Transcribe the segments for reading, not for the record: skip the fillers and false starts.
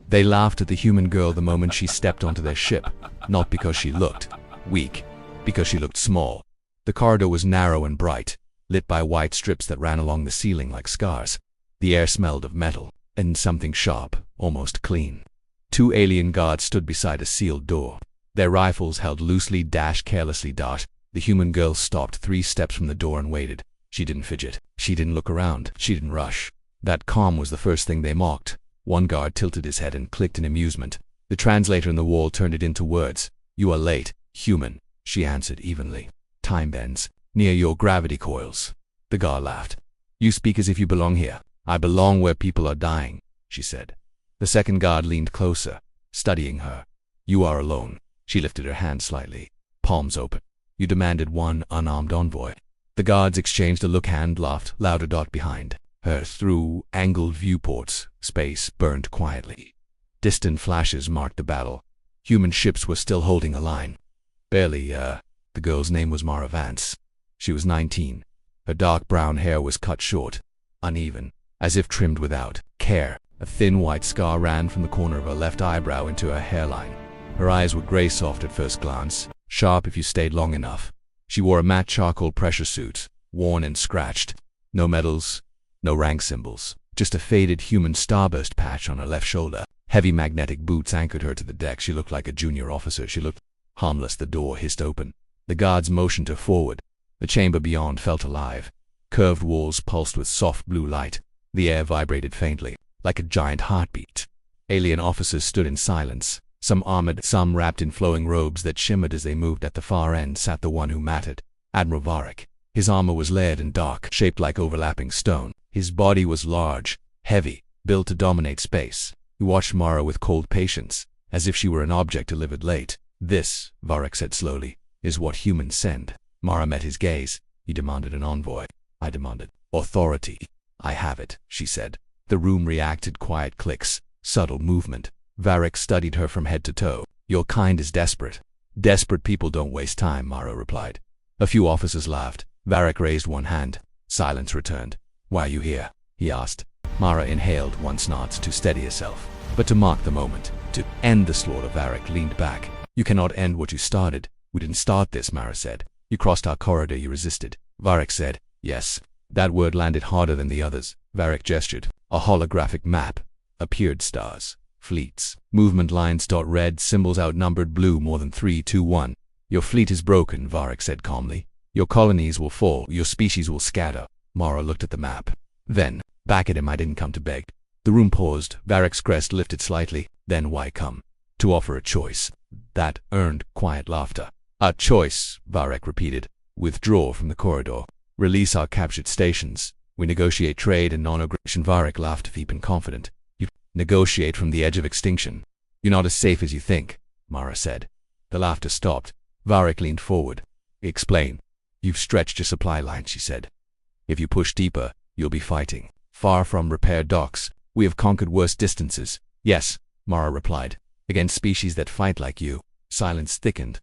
They laughed at the human girl the moment she stepped onto their ship, not because she looked weak, because she looked small. The corridor was narrow and bright, lit by white strips that ran along the ceiling like scars. The air smelled of metal, and something sharp, almost clean. 2 alien guards stood beside a sealed door. Their rifles held loosely, dashed carelessly. The human girl stopped 3 steps from the door and waited. She didn't fidget. She didn't look around. She didn't rush. That calm was the first thing they mocked. One guard tilted his head and clicked in amusement. The translator in the wall turned it into words. "You are late, human," she answered evenly. "Time bends near your gravity coils." The guard laughed. "You speak as if you belong here." "I belong where people are dying," she said. The second guard leaned closer, studying her. "You are alone." She lifted her hand slightly, palms open. "You demanded one unarmed envoy." The guards exchanged a look, hand laughed louder. Behind her, through angled viewports, space burned quietly. Distant flashes marked the battle. Human ships were still holding a line. Barely, the girl's name was Mara Vance. She was 19. Her dark brown hair was cut short, uneven, as if trimmed without care. A thin white scar ran from the corner of her left eyebrow into her hairline. Her eyes were gray soft at first glance, sharp if you stayed long enough. She wore a matte charcoal pressure suit, worn and scratched. No medals, no rank symbols, just a faded human starburst patch on her left shoulder. Heavy magnetic boots anchored her to the deck. She looked like a junior officer. She looked harmless. The door hissed open. The guards motioned her forward. The chamber beyond felt alive. Curved walls pulsed with soft blue light. The air vibrated faintly, like a giant heartbeat. Alien officers stood in silence, some armored, some wrapped in flowing robes that shimmered as they moved. At the far end sat the one who mattered, Admiral Varric. His armor was layered and dark, shaped like overlapping stone. His body was large, heavy, built to dominate space. He watched Mara with cold patience, as if she were an object delivered late. "This," Varric said slowly, "is what humans send." Mara met his gaze. "He demanded an envoy." "I demanded authority." "I have it," she said. The room reacted. Quiet clicks, subtle movement. Varric studied her from head to toe. "Your kind is desperate." "Desperate people don't waste time," Mara replied. A few officers laughed. Varric raised one hand. Silence returned. "Why are you here?" he asked. Mara inhaled once not to steady herself, but to mark the moment, to end the slaughter. Varric leaned back. "You cannot end what you started." "We didn't start this," Mara said. "You crossed our corridor, you resisted." Varric said, "Yes." That word landed harder than the others. Varric gestured. A holographic map appeared. Stars, fleets, movement lines. Red symbols outnumbered blue more than 3, 2, 1. "Your fleet is broken," Varric said calmly. "Your colonies will fall. Your species will scatter." Mara looked at the map. Then, back at him. "I didn't come to beg." The room paused. Varric's crest lifted slightly. "Then why come?" "To offer a choice." That earned quiet laughter. "A choice," Varric repeated. "Withdraw from the corridor. Release our captured stations. We negotiate trade and non-aggression." Varric laughed, deep and confident. "You negotiate from the edge of extinction. You're not as safe as you think," Mara said. The laughter stopped. Varric leaned forward. "Explain." "You've stretched your supply line," she said. "If you push deeper, you'll be fighting. Far from repair docks. We have conquered worse distances." "Yes," Mara replied. "Against species that fight like you." Silence thickened.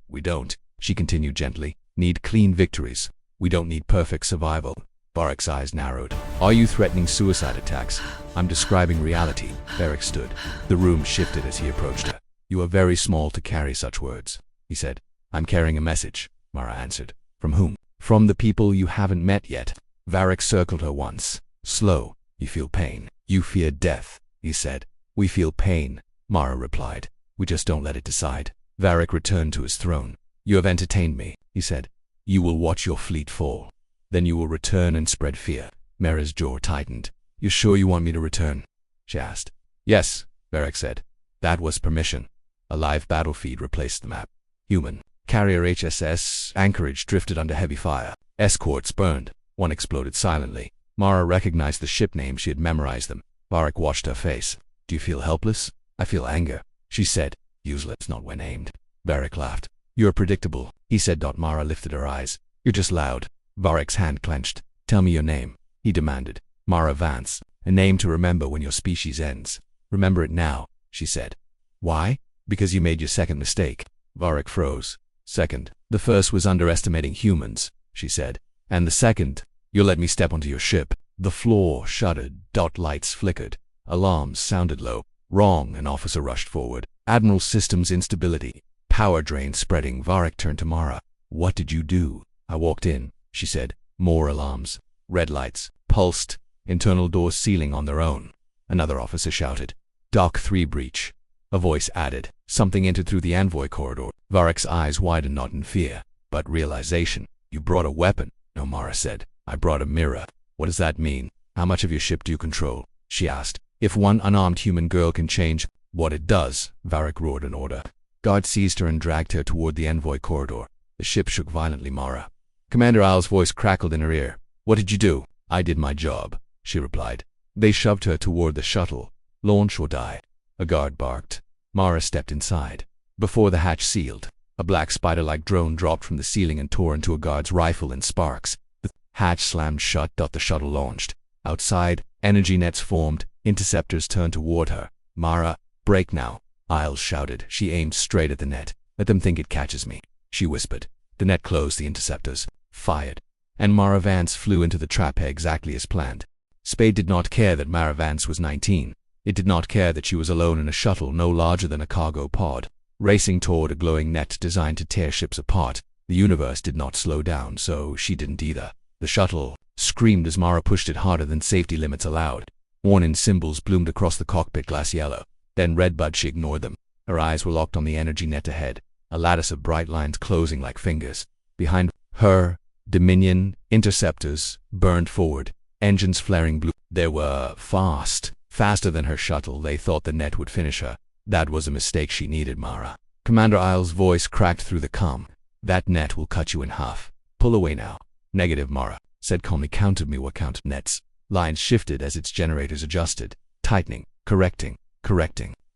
"We don't," she continued gently, "need clean victories. We don't need perfect survival." Varric's eyes narrowed. "Are you threatening suicide attacks?" "I'm describing reality." Varric stood. The room shifted as he approached her. "You are very small to carry such words," he said. "I'm carrying a message," Mara answered. "From whom?" "From the people you haven't met yet." Varric circled her once. Slow. "You feel pain. You fear death," he said. "We feel pain," Mara replied. "We just don't let it decide." Varric returned to his throne. "You have entertained me," he said. "You will watch your fleet fall. Then you will return and spread fear." Mara's jaw tightened. "You're sure you want me to return?" she asked. "Yes," Varric said. That was permission. A live battle feed replaced the map. Human. Carrier HSS Anchorage drifted under heavy fire. Escorts burned. One exploded silently. Mara recognized the ship names. She had memorized them. Varric watched her face. "Do you feel helpless?" "I feel anger," she said. "Useless, not when aimed." Varric laughed. "You're predictable," he said. Mara lifted her eyes. "You're just loud." Varric's hand clenched. "Tell me your name," he demanded. "Mara Vance. A name to remember when your species ends." "Remember it now," she said. "Why?" "Because you made your second mistake." Varric froze. "Second?" "The first was underestimating humans," she said. "And the second, you'll let me step onto your ship." The floor shuddered. Lights flickered. Alarms sounded low. Wrong, an officer rushed forward. Admiral systems instability. Power drain spreading. Varric turned to Mara. What did you do? I walked in, she said. More alarms. Red lights. Pulsed. Internal doors sealing on their own. Another officer shouted. Dock 3 breach. A voice added. Something entered through the envoy corridor. Varric's eyes widened, not in fear, but realization. You brought a weapon. No, Mara said. I brought a mirror. What does that mean? How much of your ship do you control? She asked. If one unarmed human girl can change what it does, Varric roared an order. Guards seized her and dragged her toward the envoy corridor. The ship shook violently. Mara. Commander Isle's voice crackled in her ear. What did you do? I did my job, she replied. They shoved her toward the shuttle. Launch or die. A guard barked. Mara stepped inside. Before the hatch sealed, a black spider-like drone dropped from the ceiling and tore into a guard's rifle in sparks. The hatch slammed shut. The shuttle launched. Outside, energy nets formed. Interceptors turned toward her. Mara, break now, Isles shouted. She aimed straight at the net. Let them think it catches me, she whispered. The net closed. The interceptors fired, and Mara Vance flew into the trap exactly as planned. Spade did not care that Mara Vance was 19. It did not care that she was alone in a shuttle no larger than a cargo pod, racing toward a glowing net designed to tear ships apart. The universe did not slow down, so she didn't either. The shuttle screamed as Mara pushed it harder than safety limits allowed. Warning symbols bloomed across the cockpit, glass yellow, then red, but she ignored them. Her eyes were locked on the energy net ahead, a lattice of bright lines closing like fingers. Behind her, Dominion interceptors burned forward, engines flaring blue. They were fast, faster than her shuttle. They thought the net would finish her. That was a mistake. She needed Mara. Commander Isle's voice cracked through the comm. That net will cut you in half. Pull away now. Negative, Mara said calmly. Counted me. What count? Nets. Lines shifted as its generators adjusted, tightening, correcting.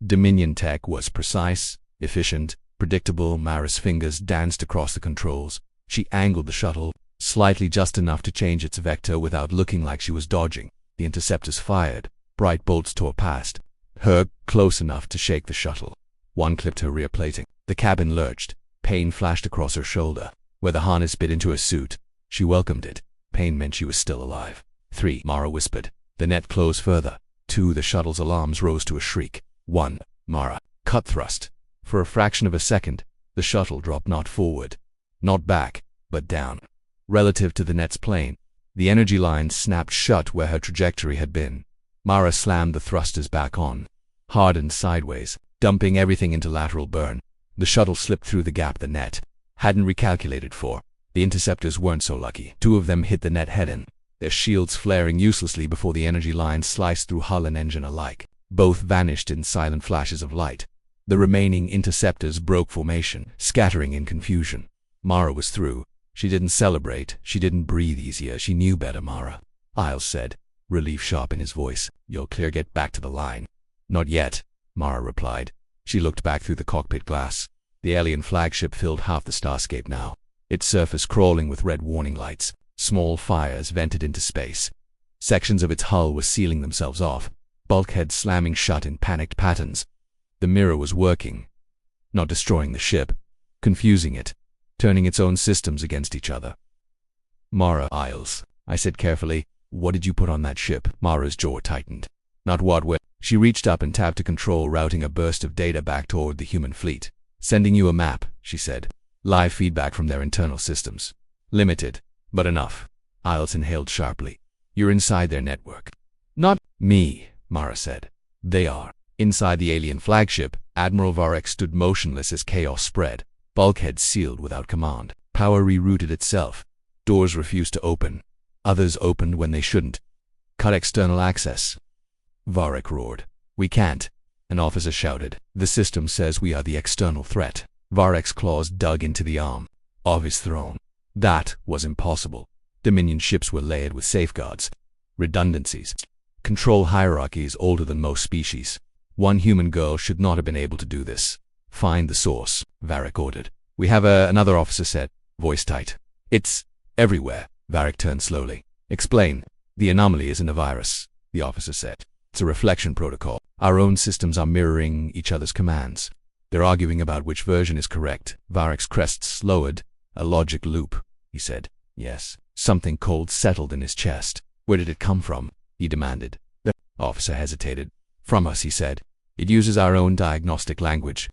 Dominion tech was precise, efficient, predictable. Mara's fingers danced across the controls. She angled the shuttle, slightly, just enough to change its vector without looking like she was dodging. The interceptors fired. Bright bolts tore past her, close enough to shake the shuttle. One clipped her rear plating. The cabin lurched. Pain flashed across her shoulder, where the harness bit into her suit. She welcomed it. Pain meant she was still alive. 3, Mara whispered. The net closed further. 2, the shuttle's alarms rose to a shriek. 1, Mara. Cut thrust. For a fraction of a second, the shuttle dropped, not forward, not back, but down. Relative to the net's plane, the energy lines snapped shut where her trajectory had been. Mara slammed the thrusters back on, hardened sideways, dumping everything into lateral burn. The shuttle slipped through the gap the net hadn't recalculated for. The interceptors weren't so lucky. 2 of them hit the net head-on, their shields flaring uselessly before the energy lines sliced through hull and engine alike. Both vanished in silent flashes of light. The remaining interceptors broke formation, scattering in confusion. Mara was through. She didn't celebrate. She didn't breathe easier. She knew better, Mara. Isles said, relief sharp in his voice. You're clear. Get back to the line. Not yet, Mara replied. She looked back through the cockpit glass. The alien flagship filled half the starscape now, its surface crawling with red warning lights. Small fires vented into space. Sections of its hull were sealing themselves off, bulkheads slamming shut in panicked patterns. The mirror was working, not destroying the ship, confusing it, turning its own systems against each other. Mara. Isles, I said carefully, what did you put on that ship? Mara's jaw tightened. Not what, where. She reached up and tapped a control, routing a burst of data back toward the human fleet. Sending you a map, she said. Live feedback from their internal systems. Limited, but enough. Isles inhaled sharply. You're inside their network. Not me, Mara said. They are. Inside the alien flagship, Admiral Varric stood motionless as chaos spread. Bulkheads sealed without command. Power rerouted itself. Doors refused to open. Others opened when they shouldn't. Cut external access. Varric roared. We can't. An officer shouted. The system says we are the external threat. Varric's claws dug into the arm of his throne. That was impossible. Dominion ships were layered with safeguards, redundancies, control hierarchies older than most species. One human girl should not have been able to do this. Find the source, Varric ordered. We have another officer said, voice tight. It's everywhere. Varric turned slowly. Explain. The anomaly isn't a virus, the officer said. It's a reflection protocol. Our own systems are mirroring each other's commands. They're arguing about which version is correct. Varric's crest lowered. A logic loop, he said. Yes. Something cold settled in his chest. Where did it come from? He demanded. The officer hesitated. From us, he said. It uses our own diagnostic language,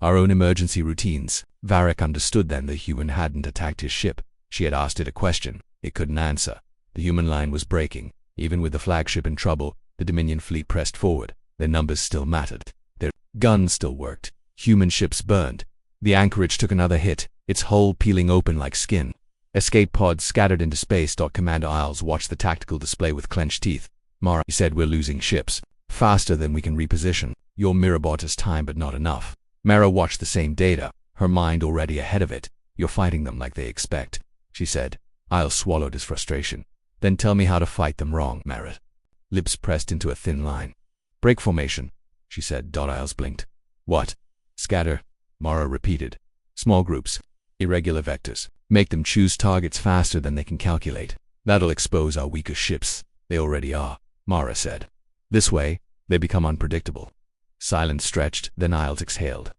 our own emergency routines. Varric understood then the human hadn't attacked his ship. She had asked it a question. It couldn't answer. The human line was breaking. Even with the flagship in trouble, the Dominion fleet pressed forward. Their numbers still mattered. Their guns still worked. Human ships burned. The anchorage took another hit, its hull peeling open like skin. Escape pods scattered into space. Commander Isles watched the tactical display with clenched teeth. Mara, he said, we're losing ships. Faster than we can reposition. Your mirror bought us time, but not enough. Mara watched the same data, her mind already ahead of it. You're fighting them like they expect, she said. Isles swallowed his frustration. Then tell me how to fight them wrong, Mara. Lips pressed into a thin line. Break formation, she said. Isles blinked. What? Scatter, Mara repeated. Small groups. Irregular vectors. Make them choose targets faster than they can calculate. That'll expose our weaker ships. They already are, Mara said. This way, they become unpredictable. Silence stretched, then Isles exhaled.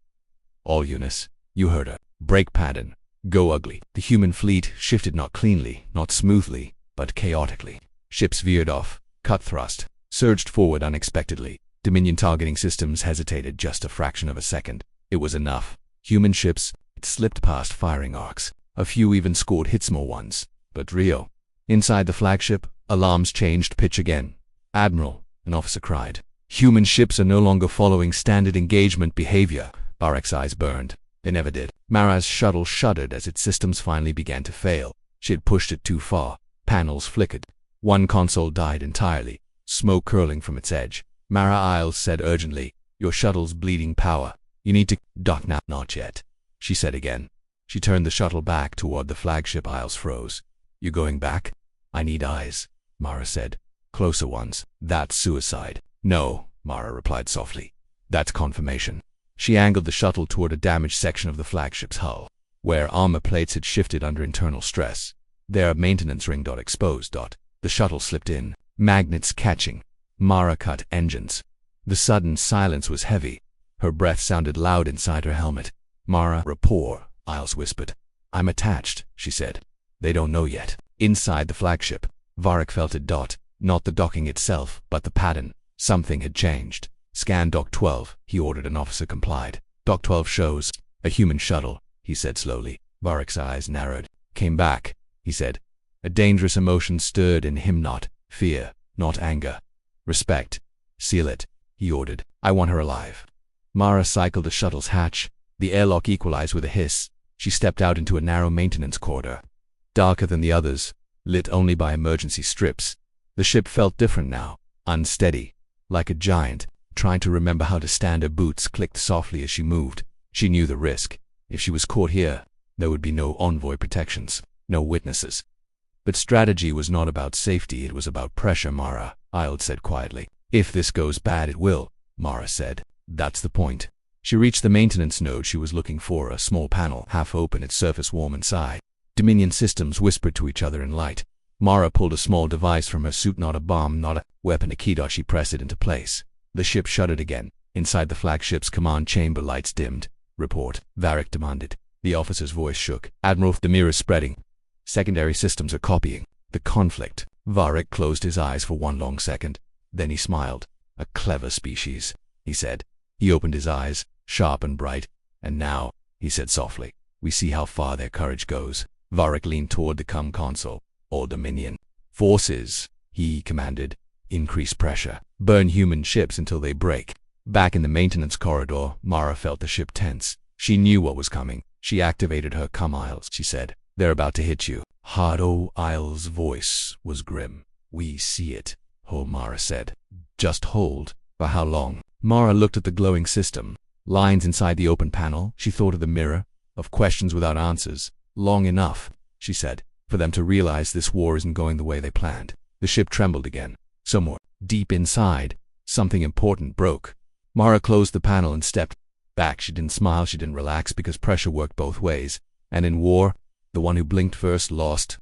All units, you heard her. Break pattern. Go ugly. The human fleet shifted not cleanly, not smoothly, but chaotically. Ships veered off, cut thrust, surged forward unexpectedly. Dominion targeting systems hesitated just a fraction of a second. It was enough. Human ships, it slipped past firing arcs. A few even scored hit small ones. But Rio. Inside the flagship, alarms changed pitch again. Admiral, an officer cried. Human ships are no longer following standard engagement behavior. Barrick's eyes burned. They never did. Mara's shuttle shuddered as its systems finally began to fail. She had pushed it too far. Panels flickered. One console died entirely, smoke curling from its edge. Mara Isles said urgently, your shuttle's bleeding power. You need to dock now. Not yet, she said again. She turned the shuttle back toward the flagship. Isles froze. You going back? I need eyes, Mara said. Closer ones. That's suicide. No, Mara replied softly. That's confirmation. She angled the shuttle toward a damaged section of the flagship's hull, where armor plates had shifted under internal stress. There, a maintenance ring exposed. The shuttle slipped in, magnets catching. Mara cut engines. The sudden silence was heavy. Her breath sounded loud inside her helmet. Mara, rapport, Isles whispered. I'm attached, she said. They don't know yet. Inside the flagship, Varric felt it. Not the docking itself, but the pattern. Something had changed. Scan Dock 12, he ordered. An officer complied. Dock 12 shows a human shuttle, he said slowly. Varric's eyes narrowed. Came back, he said. A dangerous emotion stirred in him. Not fear, not anger. Respect. Seal it, he ordered. I want her alive. Mara cycled the shuttle's hatch. The airlock equalized with a hiss. She stepped out into a narrow maintenance corridor. Darker than the others, lit only by emergency strips. The ship felt different now, unsteady, like a giant, trying to remember how to stand. Her boots clicked softly as she moved. She knew the risk. If she was caught here, there would be no envoy protections, no witnesses. But strategy was not about safety, it was about pressure, Mara, Isles said quietly. If this goes bad, it will, Mara said. That's the point. She reached the maintenance node she was looking for, a small panel, half open, its surface warm inside. Dominion systems whispered to each other in light. Mara pulled a small device from her suit, not a bomb, not a weapon, a key. She pressed it into place. The ship shuddered again. Inside the flagship's command chamber, lights dimmed. Report, Varric demanded. The officer's voice shook. Admiral, the mirror's spreading. Secondary systems are copying. The conflict. Varric closed his eyes for one long second. Then he smiled. A clever species, he said. He opened his eyes, sharp and bright. And now, he said softly, we see how far their courage goes. Varric leaned toward the console. All Dominion forces, he commanded. Increase pressure. Burn human ships until they break. Back in the maintenance corridor, Mara felt the ship tense. She knew what was coming. She activated her Isles, she said. They're about to hit you. Hard. Isles' voice was grim. We see it, Mara said. Just hold. For how long? Mara looked at the glowing system. Lines inside the open panel. She thought of the mirror, of questions without answers. Long enough, she said, for them to realize this war isn't going the way they planned. The ship trembled again. Somewhere, deep inside, something important broke. Mara closed the panel and stepped back. She didn't smile, she didn't relax, because pressure worked both ways. And in war, the one who blinked first lost.